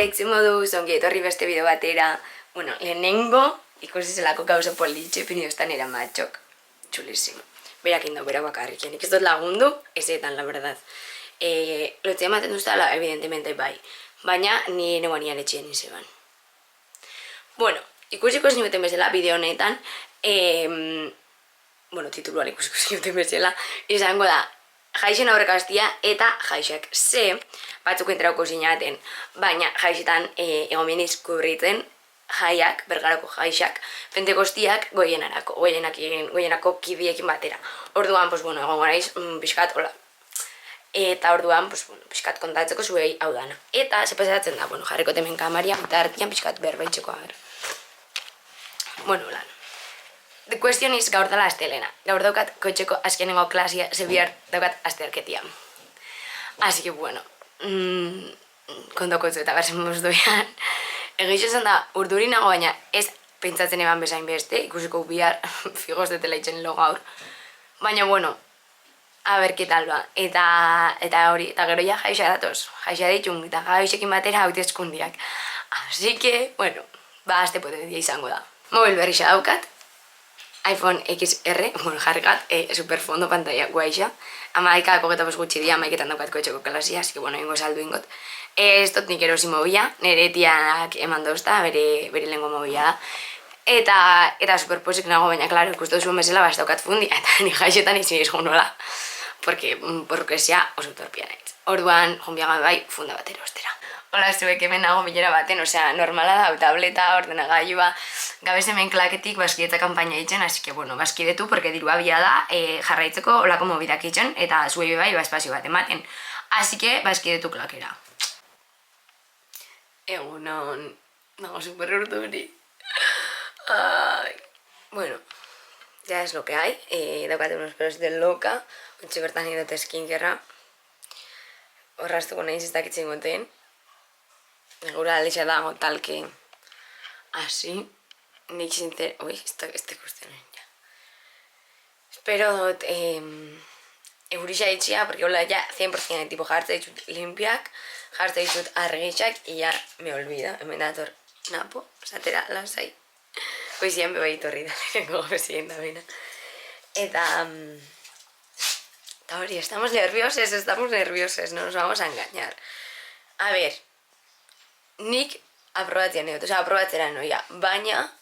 Kaixo moduz, ongi etorri beste bideo batera. Bueno, lehenengo ikusi zelako gauza politxe pinidostan era matxok. Chulísimo. Berak indau, berak bakarrik. Nik ez dut lagundu, ezetan, la verdad. Lotzea ematen duztala, evidentemente bai. Baina, ni neguanian etxien izeban. Bueno, ikusiko zinuten bezala bideo honetan, bueno, tituluan ikusiko zinuten bezala, izango da, jaixen aurrekastia eta jaixak. Ze, batzuk enterauko zinaten, baina jaixetan egomeniz kubritzen jaiak, bergarako jaixak, pentekostiak goienako kidiekin batera. Orduan, pues bueno, egon garaiz, pixkat, hola. Eta orduan, pues bueno, pixkat kontatzeko zuei hau dana. Eta, zepazatzen da, bueno, jarriko temen kamaria, eta hartian pixkat berbaitzeko ager. Bueno, lan. The question is gaur dela astelena. Gaur daukat kotxeko azkenengo klasia, zebiar daukat asterketia. Así que, bueno, kontoko zu eta berzen mozdoian. Egixo zen da, urduri nago baina ez pentsatzen eban bezain beste, ikusiko bihar figos de telaitzen lo gaur. Baina, bueno, a ver, ¿qué tal ba? Eta hori, eta gero ja jaixa datoz. Jaixa ditun, eta jaixekin batera hautezkundiak. Así que, bueno, ba, azte potentzia izango da. Mobil berrixa daukat. iPhone XR, bueno, jarrikat, superfondo pantalla guaixa. Amaikako getapos gutxi dia, amaiketan daukat kotxeko klasia, así que, bueno, ingo saldu ingot. Ez dut nik erosi mobila, nire tiak eman dozta, bere lehenko mobila da. Eta superposik nago, baina, klaro, ikustu zuen bezala, bas daukat fundia, eta ni jaixetan izin izgo nola. Porque sea oso torpia naiz. Orduan, jonbiagan bai, funda batero ostera. Hola, zuek hemen nago bilera baten, osea, normala da, tableta, ordenagailua, gabez hemen klaketik baskidetza kanpaina itzen, así que, bueno, baskidetu, porque dirua bila da, jarraitzeko olako mobidak itzen, eta zuei bai, espazio bat ematen. Así que, baskidetu klakera. Egunon, nago super urduri. Bueno, ya es lo que hay, daukate unos pelos de loka, ontsi bertan idot skinkerra, horraztuko nahiz ez dakitzen goten. Gura alixa dago talke así. Nik sincer... Ui, este ikusten ja. Espero dut eurixa itxia, porque hola ya 100% tipo jartza ditut limpiak, jartza ditut argixak, y ya me olvida. Hemen dator napo, zatera lasai. Goizien bebai torri da, lehenko gozien da bena. Eta hori, estamos nervioses, no nos vamos a engañar. A ver, nik aprobatzean egot, osea, aprobatzera noia, baina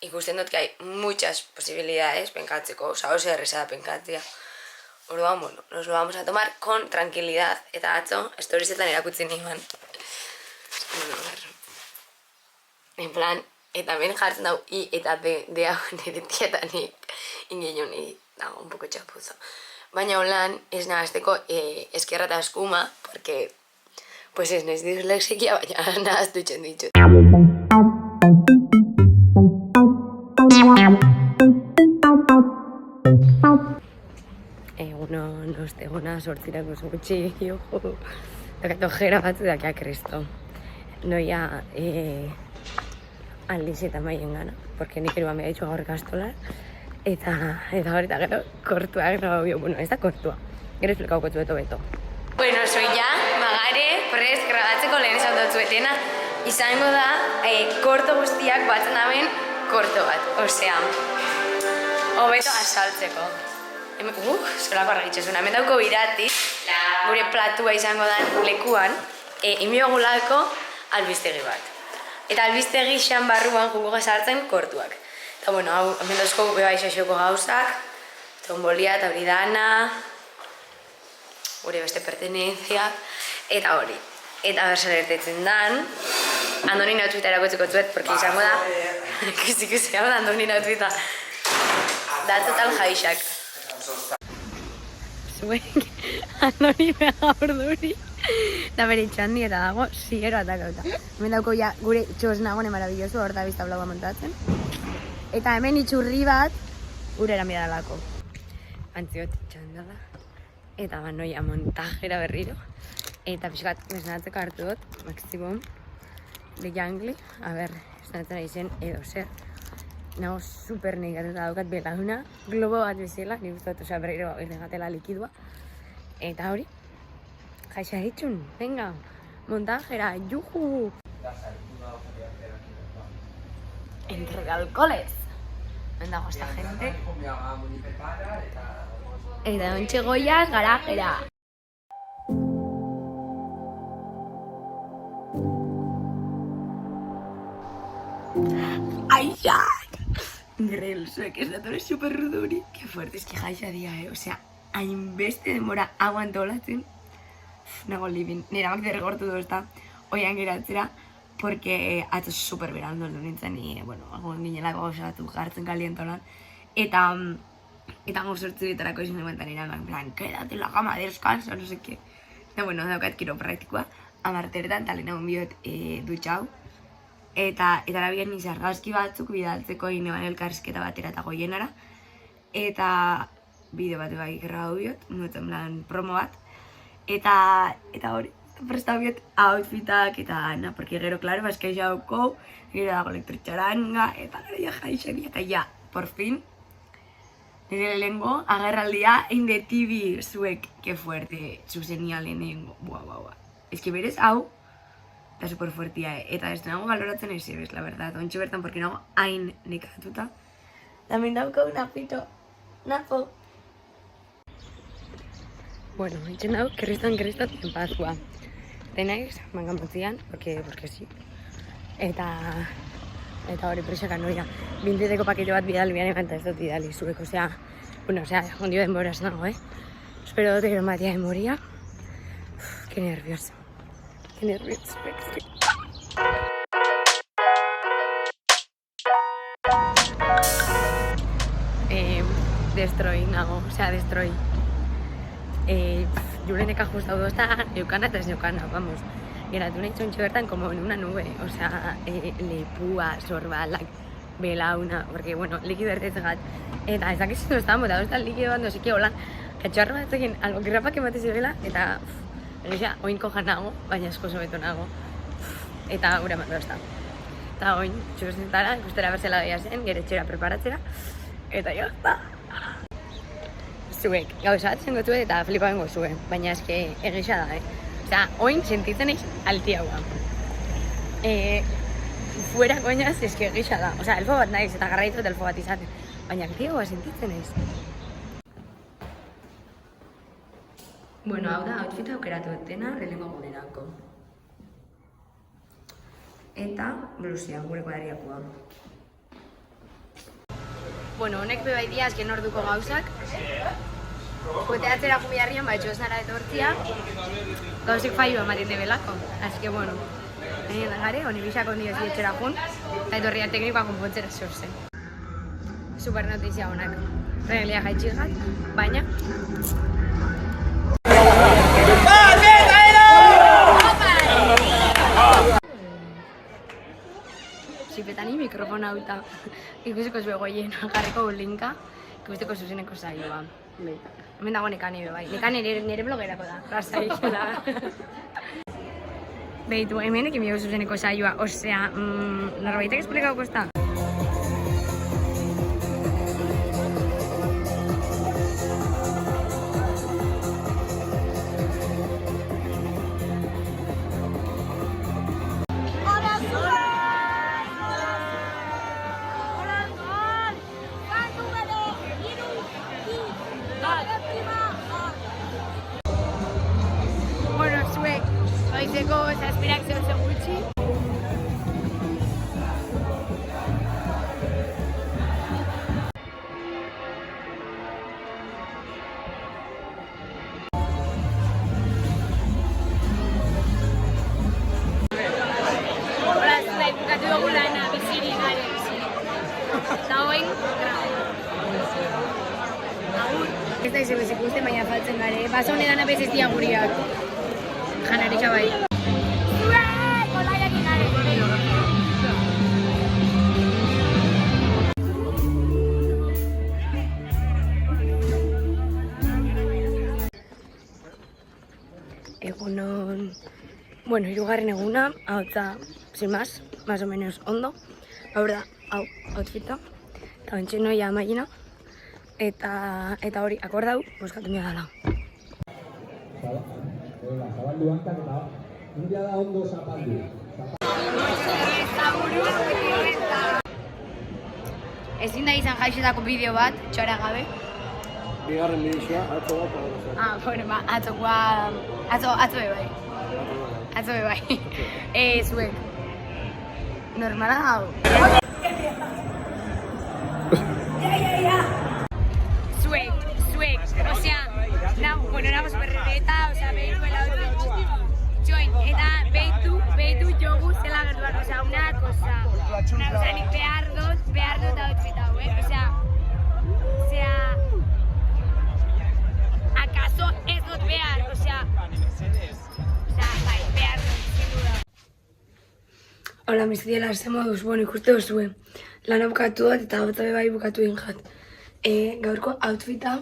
ikusten dut gai muchas posibilidades penkatzeko, osea, oso erreza da penkatzea. Orduan, bueno, nos lo vamos a tomar con tranquilidad, eta atzo, storiesetan erakutzi niman. Bueno, en plan, eta ben jartzen dau I eta de hau nire tietanik ingenion dago un poco chapuzo. Baina holan, ez nahazteko eskerra eta eskuma, porque pues ez naiz dislexikia, baina nahaztu itxen ditut. Egunon, ostegona, sortzirako zutxi, jojo. Dakat ojera batzu dakia kristo. Noia aldiz eta maien gana, porque nik eruan beha ditxu gaur kastolar. Eta hori eta gero kortuak, no, bueno, ez da kortua. Gero esplikauko zueto beto. Bueno, soy ya, Magare, prest, grabatzeko lehen esan dut zuetena. Izango da, korto guztiak batzen daben korto bat. Osea, hobeto asaltzeko. Zolako argitxezuna. Hemen dauko irati, gure platua izango da lekuan, imiogulako albistegi bat. Eta albistegi xan barruan jugo gazartzen kortuak. Eta bueno, hau, hemen dozko beba isaxoko gauzak, tombolia eta hori dana, gure beste pertenentziak, eta hori. Eta bersan ertetzen dan, Andoni nautuita erakotzeko zuet, porque izango da, ikusi hau da Andoni nautuita, da total jaixak. Zuek, Andoni mega urduri, da bere txandi eta dago, sigero atakauta. Hemen dauko ja gure txosnagone marabilloso, hor da bizta blaua montatzen. Eta hemen itxurri bat, gure eramida dalako. Antziot txandala. Eta banoia montajera berriro. Eta pixkat esnatzeko hartu dut, Maximum, de Jangli. A ber, esnatzen ari zen edo zer. Nago super negatuta daukat belauna. Globo bat bezala, nik uste dut, osea berriro irregatela likidua. Eta hori, jaixa ditxun, venga, montajera, juhu! entre de alcoholes. Non dago esta gente. Eta ontxe goiaz garajera. Aixak! Increíble, zuek ez datore superruduri. Que fuerte, es que jaixa dia, Osea, hainbeste denbora aguantolatzen. Nago living. Nera mak derregortu dozta, oian geratzera, porque atzo super berando nintzen, bueno, agon ginelako gauzatu jartzen kalientolan. Eta gozortzu dietarako izan emantan iran, en plan, quédate en la cama, descansa, no sé qué. Eta, bueno, daukat kiropraktikoa, amartertan, eta lehenago biot dutxau. Eta labien izargazki batzuk bidaltzeko ineban elkarrizketa batera eta goienara. Eta bideo bat bai grabatu biot, nuetzen plan promo bat. Eta hori, prestatu biot outfitak eta na, porque gero, claro, baskaixa dauko, gero dago elektritxaranga, eta gero ja jaixeria, eta ja, por fin, nire lehengo agerraldia in the TV zuek, que fuerte, zuzenia lehenengo, buah. Ez que berez, hau, eta super fuertia, eta ez nago galoratzen ez ebes, la verdad, ontsu bertan, porque nago hain nekatuta. También dauko un apito, napo. Bueno, itxen hau, kriston tenpazua. Tenaiz, mangan motzian, porque sí. Eta hori presakan noia. Bintzeteko pakete bat bidali bian eman, eta ez dut bidali zuek, osea, ondio denbora ez nago, Espero dut gero matia memoria. Que nervioso. Destroy nago, osea, destroy. Juleneka justau dozta, neukana eta ez neukana, vamos. Geratu nahi txontxo bertan, como en una nube, osea, lepua, sorbalak, belauna, porque, bueno, likido ertetzegat. Eta ez dakizu doztan, bota doztan likido bat, no seke, hola, katxarro bat zekin, algo kirrapak ematez ebela, eta, egia, oinko janago, baina esko sobeto nago. Eta gure eman dozta. Eta oin, txukozentara, ikustera berzela doia zen, gero etxera preparatzera, eta jozta. Zuek, gauza bat zengo zuet eta flipaben gozue, baina eske egisa da, Osea, oin sentitzen eiz altiagoa. Fuera koñaz eske egisa da, osea, elfo bat naiz eta garraitu eta elfo bat izaten, baina altiagoa sentitzen eiz. Bueno, hau da, outfita aukeratu dena lehenengo gunerako. Eta blusia, gure kuadriakoa. Bueno, honek bebai dia azken orduko gauzak. Joteatzera jubiarrian, etxo ez nara etortzia. Gauzek fallo ematen debelako. Así que, bueno, gare, honi bisako nioz etxera jun, eta etorria teknikoa konpontzera zorzen. Super notizia honak. Reglia jaitxigat, baina... Zipetani mikrofona hauta ikusiko zue goiena jarriko linka, ikusteko zuzeneko saioa. Hemen dago nekane bai. Nekane nire blogerako da, rasaikela. Behitu, hemen ekin biegu zuzeneko saioa, osea, norbaitek esplikauko ez da? Goizeko zazpirak zehotze gutxi. Hola, zuek, bukatu dugu lana, biziri gare, biziri. Eta hoin, agur. Ez da izebezik ikusten, baina faltzen gare. Baso honetan apes ez diaguriak. Janaritza bai. Zuek, olaiak inare. Egunon... Bueno, hirugarren eguna, hau eta, sin más o menos ondo. Hau da, hau, outfita. Eta bentsi noia amaina. Eta hori, akordau, boskatu mia dala. Zabaldu hankak eta nire da ondo zapaldu. ezin da izan jaixetako bideo bat, txora gabe. Bigarren bidizua, atzo bat, Bueno, atzokoa, atzo bai. Atzo bai. Zuek. Normala hau. Zuek, osea, nago superrebeta, osea, behitu helautu. Join, eta behitu jogu zela gertuan, osea, una cosa nik behar dut outfit hau, osea, ¿acaso ez dut behar, osea, bai, behar dut, sin duda. Hola, miztiela, ze moduz, bueno, ikuste duzue, lana bukatu dut eta gauza bai bukatu egin jat. Gaurko outfita,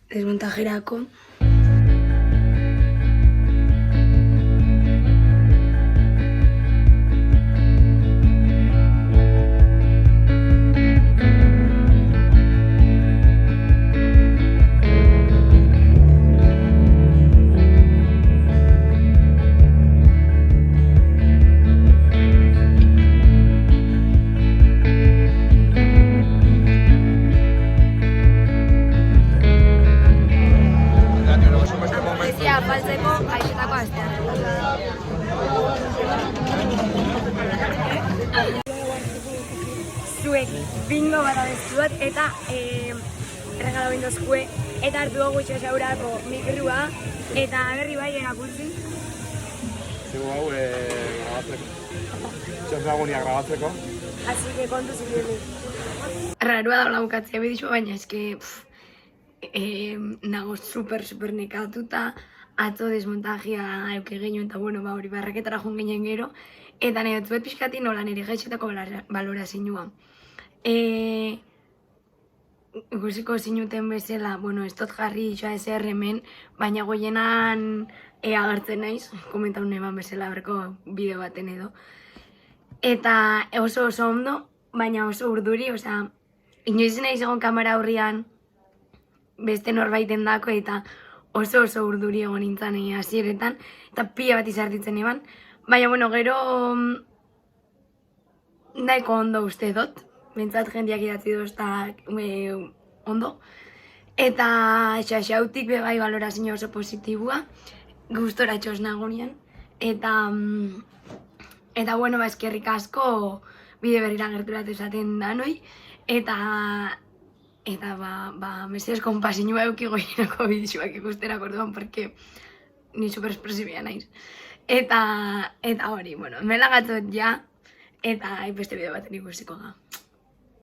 desmontajerako. Faltzeko jaixetako astean. Zuek bingo bat abestuat eta erregalo bindozkue eta hartu dugu itxasaurako mikrua eta berri bai erakultzi. Zego hau grabatzeko. Txasagonia grabatzeko. Así que kontu zibirri. Rarua daula bukatzea bidizua, baina eske nago super nekatuta. Atzo desmontajea eukeginu eta bueno, hori barraketara joan ginen gero. Eta nahi dut pixkati nola nire gaitxetako balorazioa. Ikusiko zinuten bezala, bueno, ez dut jarri itxoa ezer hemen, baina goienan agertzen naiz, komentatu eman bezala berko bideo baten edo. Eta oso ondo, baina oso urduri, osea, inoiz naiz egon kamera aurrian beste norbaiten dako eta oso urduri egon nintzen hasieretan eta pila bat izartitzen eban. Baina, bueno, gero nahiko ondo uste dut. Bentsat jendeak idatzi dut ondo. Eta xaxautik bebai balorazio oso positibua. Gustora txos nagonian. Eta, bueno, eskerrik asko bide berrira gerturatu esaten danoi. Eta, mesedez konpasinua euki goienako bidizuak ikusterak orduan, porque ni superespresibia naiz. Eta hori, bueno, me lagatzot ja, eta beste bideo baten ikusiko da.